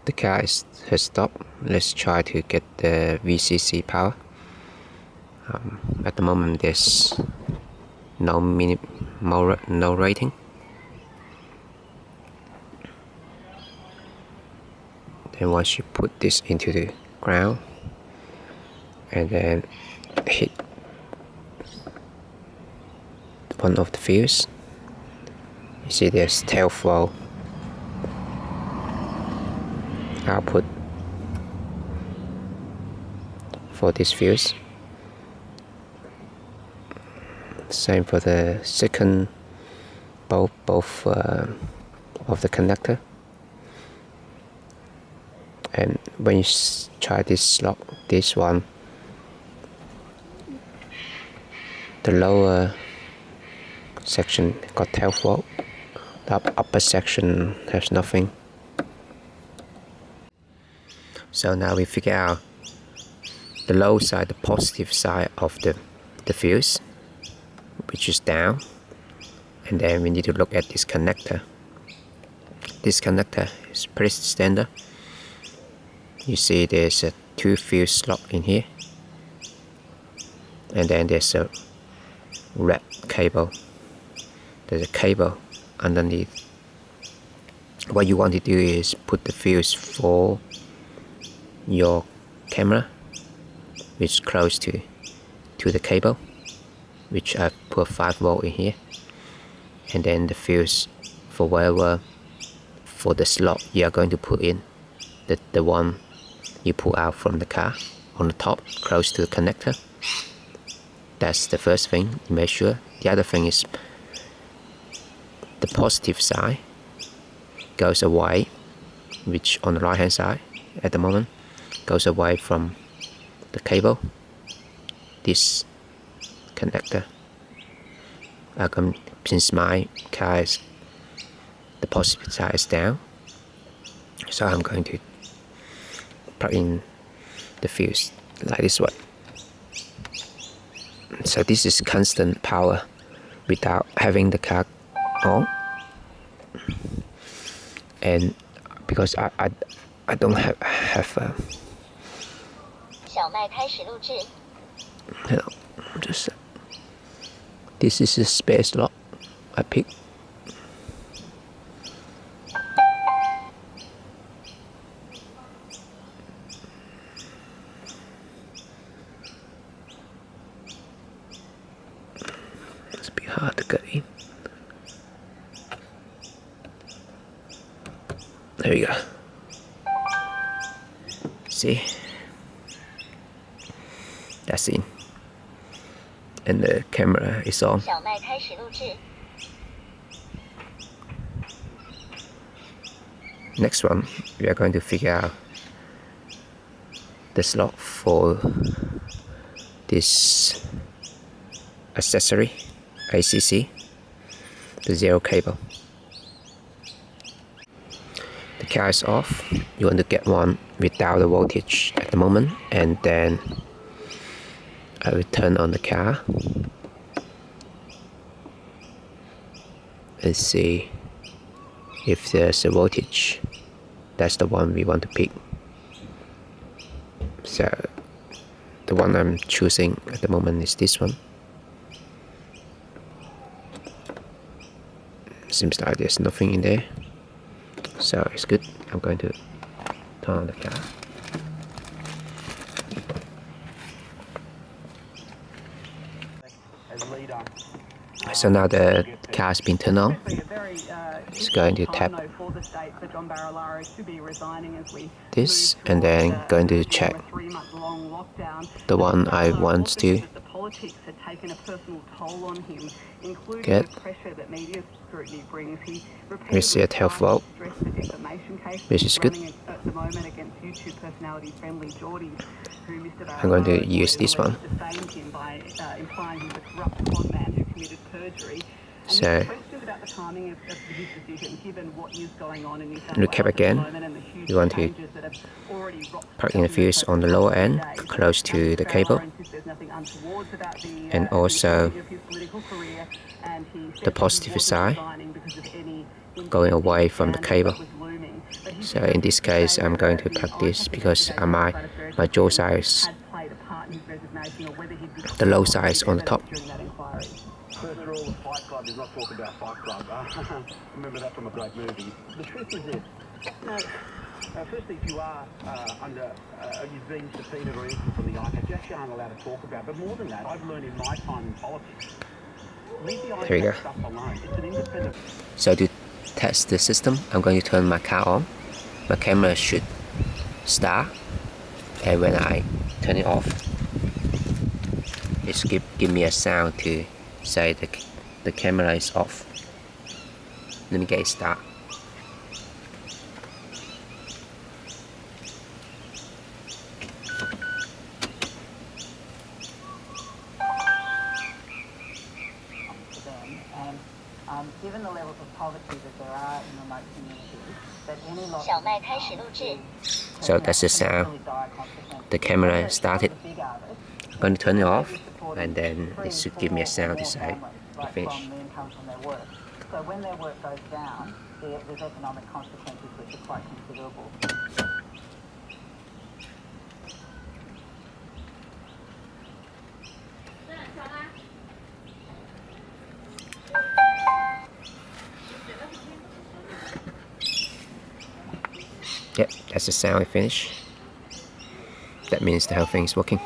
The car has stopped. Let's try to get the VCC power. At the moment there's no rating. Then once you put this into the ground and then hit one of the fuse, you see there's tail flow output for this fuse. Same for the second both of the connector. And when you try this slot, this one, the lower section got tail flow, the upper section has nothing. So now we figure out the low side, the positive side of the fuse, which is down, and then we need to look at this connector. This connector is pretty standard. You see there's a 2 fuse slot in here, and then there's a red cable. There's a cable underneath. What you want to do is put the fuse for your camera, which is close to the cable, which I put 5 volt in here, and then the fuse for wherever for the slot you are going to put in, the one you pull out from the car on the top close to the connector. That's the first thing you make sure. The other thing is the positive side goes away, which on the right hand side at the moment goes away from the cable, this connector. Since my car is, the positive side is down, so I'm going to plug in the fuse like this one. So this is constant power without having the car on, and because I don't have just this is a spare slot I picked. It's a bit hard to get in. There we go. See? That's in. And the camera is on. Next one, we are going to figure out the slot for this accessory ACC, the 0 cable. The car is off. You want to get one without the voltage at the moment, and then I will turn on the car and see if there's a voltage. That's the one we want to pick. So the one I'm choosing at the moment is this one. Seems like there's nothing in there, so it's good. I'm going to turn on the car. So now the car has been turned on. It's going to tap this and then going to check the one I want to get. We see a tail flow, which is good. I'm going to use this one. So recap again. You want to plug in the fuse on the lower end, close to the cable, and also the positive side going away from the cable. So in this case, I'm going to cut this because my jaw size, the low size on the top. First rule of Fight Club is not talk about Fight Club. Remember that from a great movie. The truth is this. Firstly, if you are you've been subpoenaed or anything from the ICAC, you actually aren't allowed to talk about. But more than that, I've learned in my time in politics, leave the Here we go. ICAC stuff alone. It's an independent. So to test the system, I'm going to turn my car on. My camera should start, and when I turn it off, it should give me a sound to say the camera is off. Let me get it start. Given the levels of poverty that there are in remote communities, that any loss So that's the sound. The camera started. I'm going to turn it off, and then it should give me a sound to say finish. So when their work goes down, there's economic consequences which are quite considerable. Yep, that's the sound we finish. That means the whole thing is working.